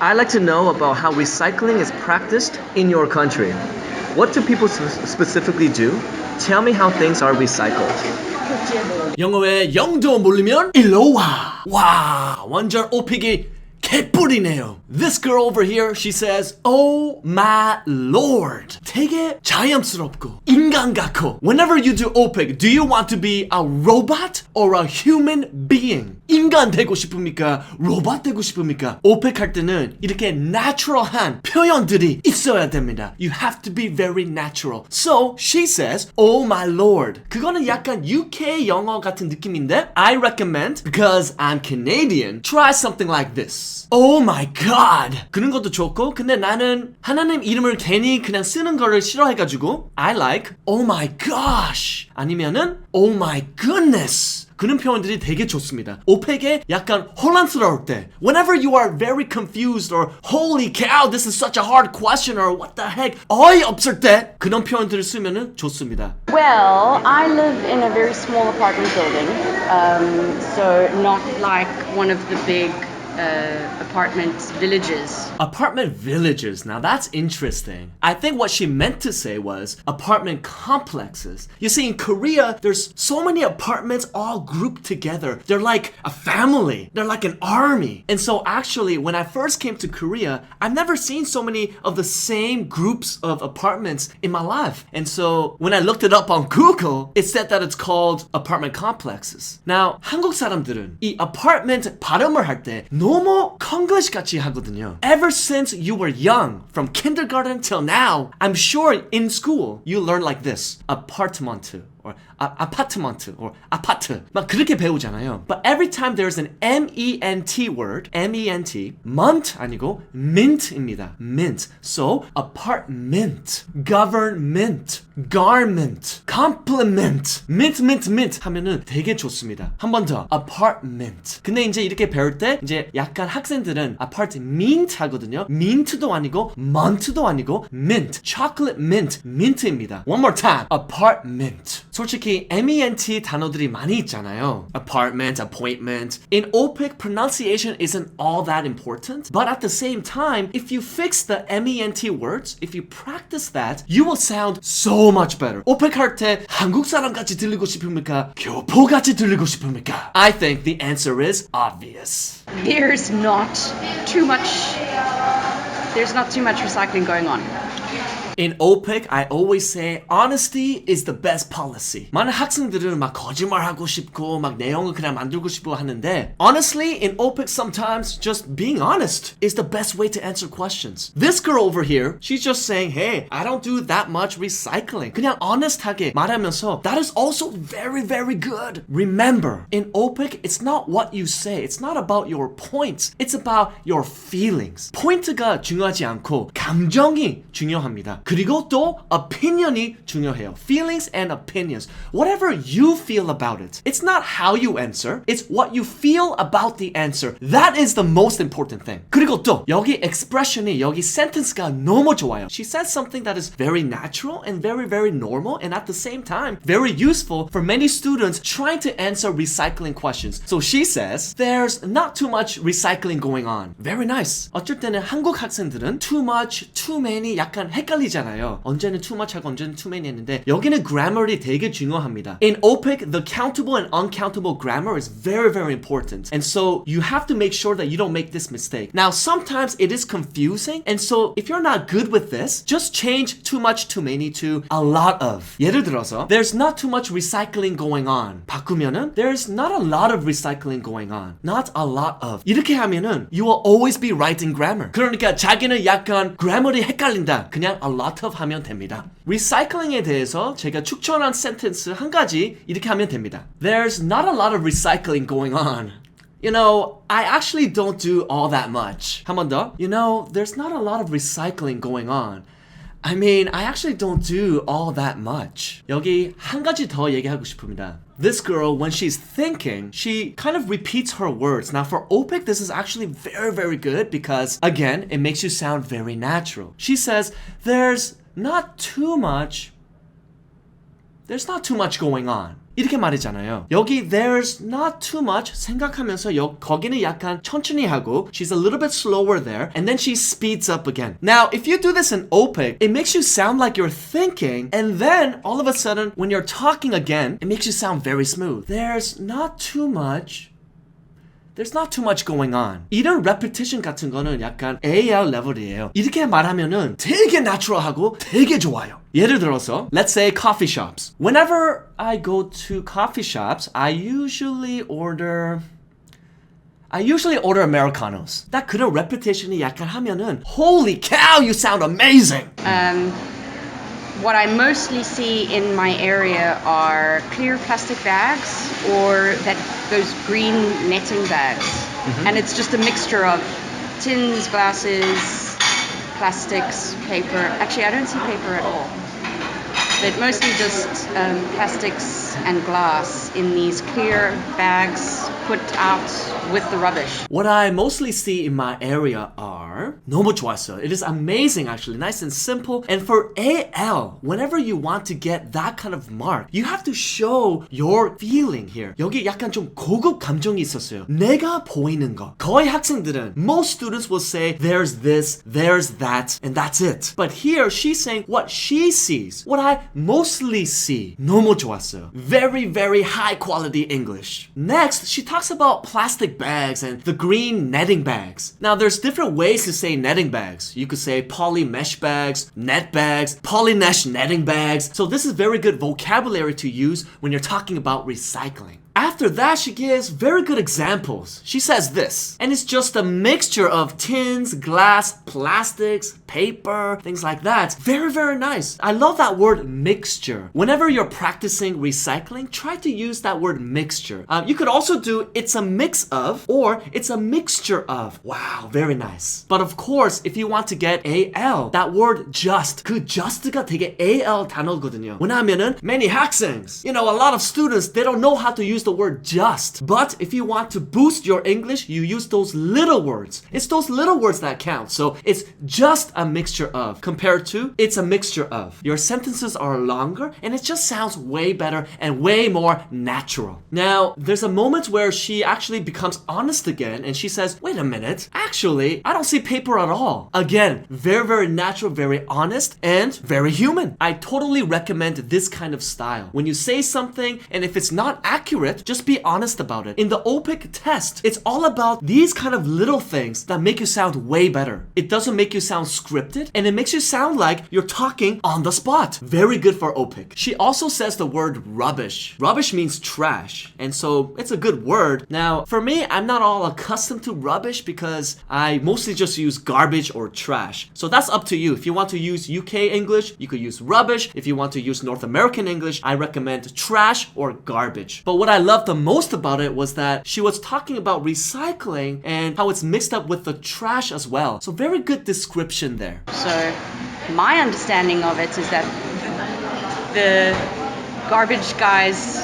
I'd like to know about how recycling is practiced in your country. What do people specifically do? Tell me how things are recycled. 영어에 영도 모르면 일로 와. 와, 완전 오픽이 개뿔이네요. This girl over here, she says, "Oh my lord." 되게 자연스럽고 인간 같고. Whenever you do OPIC, do you want to be a robot or a human being? 인간 되고 싶습니까? 로봇 되고 싶습니까? OPIC 할 때는 이렇게 natural한 표현들이 있어야 됩니다. You have to be very natural. So she says, "Oh my lord." 그거는 약간 UK 영어 같은 느낌인데 I recommend, because I'm Canadian, try something like this. Oh my god. 그런 것도 좋고, 근데 나는 하나님 이름을 괜히 그냥 쓰는 거를 싫어해가지고 I like oh my gosh 아니면은 oh my goodness. 그런 표현들이 되게 좋습니다. 오펙에 약간 혼란스러울 때, whenever you are very confused or holy cow, this is such a hard question or what the heck, 어이없을 때 그런 표현들을 쓰면은 좋습니다. Well, I live in a very small apartment building, so not like one of the big apartment villages. Apartment villages. Now that's interesting. I think what she meant to say was apartment complexes. You see, in Korea, there's so many apartments all grouped together. They're like a family. They're like an army. And so actually, when I first came to Korea, I've never seen so many of the same groups of apartments in my life. And so when I looked it up on Google, it said that it's called apartment complexes. Now, 한국 사람들은 이 apartment 발음을 할 때 너무 콩글리시 같이 하거든요. Ever since you were young, from kindergarten till now, I'm sure in school you learn like this. Apartment or apartment or 아파트 막 그렇게 배우잖아요. But every time there's an M-E-N-T word, M-E-N-T, month 아니고 mint입니다. Mint. So apartment, government, garment, compliment, mint 하면은 되게 좋습니다. 한 번 더, apartment. 근데 이제 이렇게 배울 때 이제 약간 학생들은 apartment 하거든요. mint도 아니고 month도 아니고 mint, chocolate mint, mint입니다. One more time, apartment. 솔직히 MENT 단어들이 많이 있잖아요. Apartment, appointment. In OPIC, pronunciation isn't all that important. But at the same time, if you fix the MENT words, if you practice that, you will sound so much better. OPIC 할 때 한국 사람같이 들리고 싶습니까? 교포같이 들리고 싶습니까? I think the answer is obvious. There's not too much recycling going on. In OPIC, I always say honesty is the best policy. 많은 학생들은 막 거짓말하고 싶고 막 내용을 그냥 만들고 싶고 하는데 honestly, in OPIC sometimes just being honest is the best way to answer questions. This girl over here, she's just saying, hey, I don't do that much recycling. 그냥 honest하게 말하면서 that is also very, very good. Remember, in OPIC, it's not what you say. It's not about your points. It's about your feelings. 포인트가 중요하지 않고 감정이 중요합니다. 그리고 또 opinion이 중요해요. Feelings and opinions. Whatever you feel about it. It's not how you answer. It's what you feel about the answer. That is the most important thing. 그리고 또 여기 expression이 여기 sentence가 너무 좋아요. She says something that is very natural and very, very normal and at the same time very useful for many students trying to answer recycling questions. So she says there's not too much recycling going on. Very nice. 어쩔 때는 한국 학생들은 too much, too many 약간 헷갈리잖아요. 언제는 too much 하고 언제는 too many 했는데 여기는 grammar이 되게 중요합니다. In OPIC, the countable and uncountable grammar is very, very important. And so you have to make sure that you don't make this mistake. Now, sometimes it is confusing. And so if you're not good with this, just change too much, too many to a lot of. 예를 들어서, there's not too much recycling going on. 바꾸면은, there's not a lot of recycling going on. Not a lot of. 이렇게 하면은, you will always be right in grammar. 그러니까 자기는 약간 grammar이 헷갈린다. 그냥 a lot of 하면 됩니다. Recycling에 대해서 제가 추천한 센텐스 한 가지 이렇게 하면 됩니다. There's not a lot of recycling going on. You know, I actually don't do all that much. 한 번 더. You know, there's not a lot of recycling going on. I mean, I actually don't do all that much. 여기 한 가지 더 얘기하고 싶습니다. This girl, when she's thinking, she kind of repeats her words. Now for OPIC, this is actually very, very good because, again, it makes you sound very natural. She says, there's not too much going on. 이렇게 말이잖아요. 여기 there's not too much 생각하면서 거기는 약간 천천히 하고 she's a little bit slower there and then she speeds up again. Now, if you do this in OPIC, it makes you sound like you're thinking and then all of a sudden when you're talking again, it makes you sound very smooth. There's not too much going on. 이런 repetition 같은 거는 약간 AL 레벨이에요. 이렇게 말하면은 되게 natural하고 되게 좋아요. 예를 들어서, let's say coffee shops. Whenever I go to coffee shops, I usually order Americanos. 딱 그런 repetition이 약간 하면은 holy cow, you sound amazing! What I mostly see in my area are clear plastic bags or those green netting bags. And it's just a mixture of tins, glasses, plastics, paper. Actually, I don't see paper at all. But mostly just plastics and glass in these clear bags put out with the rubbish. What I mostly see in my area are 너무 좋았어요. It is amazing actually, nice and simple. And for AL, whenever you want to get that kind of mark, you have to show your feeling here. 여기 약간 좀 고급 감정이 있었어요. 내가 보이는 거. 거의 학생들은, most students will say there's this, there's that, and that's it. But here she's saying what she sees, what I mostly see. 너무 좋았어요. Very, very high quality English. Next, she talks about plastic bags and the green netting bags. Now, there's different ways to say netting bags. You could say poly mesh bags, net bags, poly mesh netting bags. So this is very good vocabulary to use when you're talking about recycling. After that, she gives very good examples. She says this, and it's just a mixture of tins, glass, plastics, paper, things like that. Very, very nice. I love that word mixture. Whenever you're practicing recycling, try to use that word mixture. You could also do it's a mix of or it's a mixture of. Wow, very nice. But of course, if you want to get AL, that word just, 그 just가 되게 AL 단어거든요. 왜냐하면은 many 학생s, a lot of students, they don't know how to use the word just. But if you want to boost your English, you use those little words. It's those little words that count. So it's just a mixture of compared to it's a mixture of. Your sentences are longer and it just sounds way better and way more natural. Now, there's a moment where she actually becomes honest again and she says, wait a minute, actually, I don't see paper at all. Again, very, very natural, very honest, and very human. I totally recommend this kind of style. When you say something and if it's not accurate, just be honest about it. In the OPIC test, it's all about these kind of little things that make you sound way better. It doesn't make you sound scripted, and it makes you sound like you're talking on the spot. Very good for OPIC. She also says the word rubbish. Rubbish means trash, and so it's a good word. Now, for me, I'm not all accustomed to rubbish because I mostly just use garbage or trash. So that's up to you. If you want to use UK English, you could use rubbish. If you want to use North American English, I recommend trash or garbage. But what I loved the most about it was that she was talking about recycling and how it's mixed up with the trash as well. So very good description there. So my understanding of it is that the garbage guys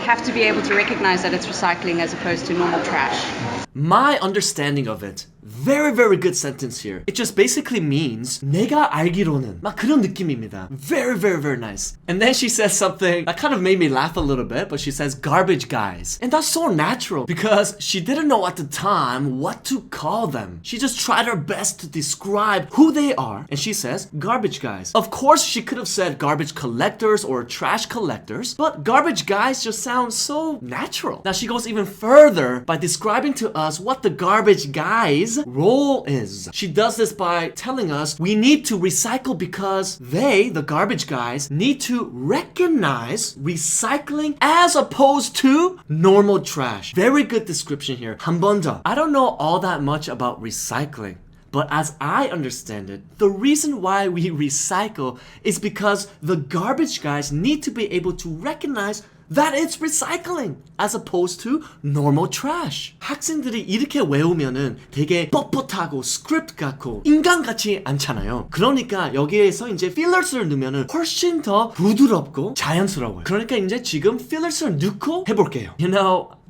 have to be able to recognize that it's recycling as opposed to normal trash. My understanding of it, very, very good sentence here. It just basically means 내가 알기로는 막 그런 느낌입니다. Very, very, very nice. And then she says something that kind of made me laugh a little bit, but she says garbage guys. And that's so natural because she didn't know at the time what to call them. She just tried her best to describe who they are, and she says garbage guys. Of course, she could have said garbage collectors or trash collectors, but garbage guys just sounds so natural. Now she goes even further by describing to us what the garbage guys role is. She does this by telling us we need to recycle because they, the garbage guys, need to recognize recycling as opposed to normal trash. Very good description here. 한 번 더. I don't know all that much about recycling. But as I understand it, the reason why we recycle is because the garbage guys need to be able to recognize that it's recycling as opposed to normal trash. 학생들이 이렇게 외우면은 되게 뻣뻣하고 스크립트 같고 인간 같지 않잖아요. 그러니까 여기에서 이제 필러스를 넣으면은 훨씬 더 부드럽고 자연스러워요. 그러니까 이제 지금 필러스를 넣고 해볼게요.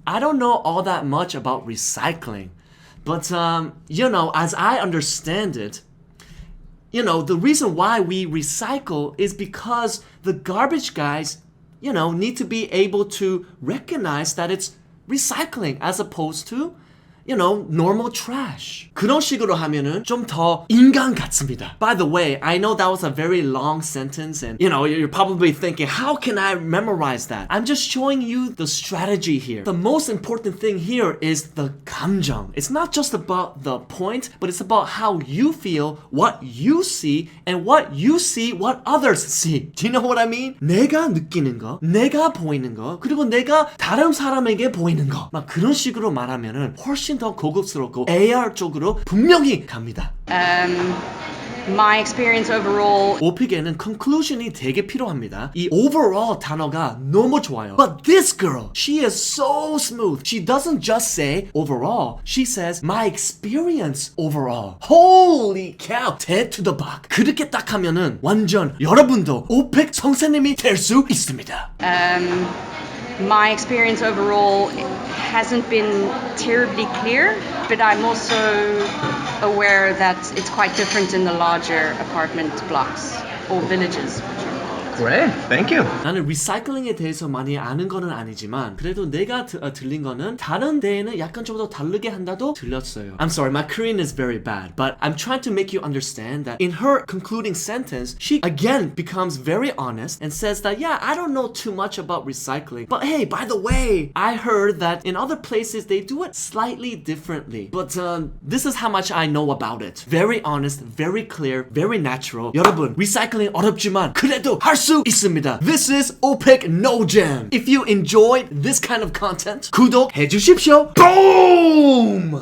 I don't know all that much about recycling. But, as I understand it, the reason why we recycle is because the garbage guys need to be able to recognize that it's recycling as opposed to normal trash. 그런 식으로 하면은 좀 더 인간 같습니다. By the way, I know that was a very long sentence and you're probably thinking, how can I memorize that? I'm just showing you the strategy here. The most important thing here is the 감정. It's not just about the point, but it's about how you feel, what you see, and what you see, what others see. Do you know what I mean? 내가 느끼는 거, 내가 보이는 거, 그리고 내가 다른 사람에게 보이는 거. 막 그런 식으로 말하면은 훨씬 더 고급스럽고 AR 쪽으로 분명히 갑니다. My experience overall. 오픽에는 conclusion이 되게 필요합니다. 이 overall 단어가 너무 좋아요. But this girl, she is so smooth. She doesn't just say overall. She says my experience overall. Holy cow, dead to the back. 그렇게 딱 하면은 완전 여러분도 오픽 선생님이 될 수 있습니다. My experience overall hasn't been terribly clear, but I'm also aware that it's quite different in the larger apartment blocks or villages. Great, thank you. 나는 리사이클링에 대해서 많이 아는 거는 아니지만 그래도 내가 들린 거는 다른 데에는 약간 좀 더 다르게 한다도 들렸어요. I'm sorry, my Korean is very bad, but I'm trying to make you understand that in her concluding sentence, she again becomes very honest and says that, yeah, I don't know too much about recycling, but hey, by the way, I heard that in other places they do it slightly differently, but this is how much I know about it. Very honest, very clear, very natural. 여러분, 리사이클링 어렵지만 그래도 할 수 있습니다. This is OPEC No Jam. If you enjoyed this kind of content, 구독해 주십시오. Boom!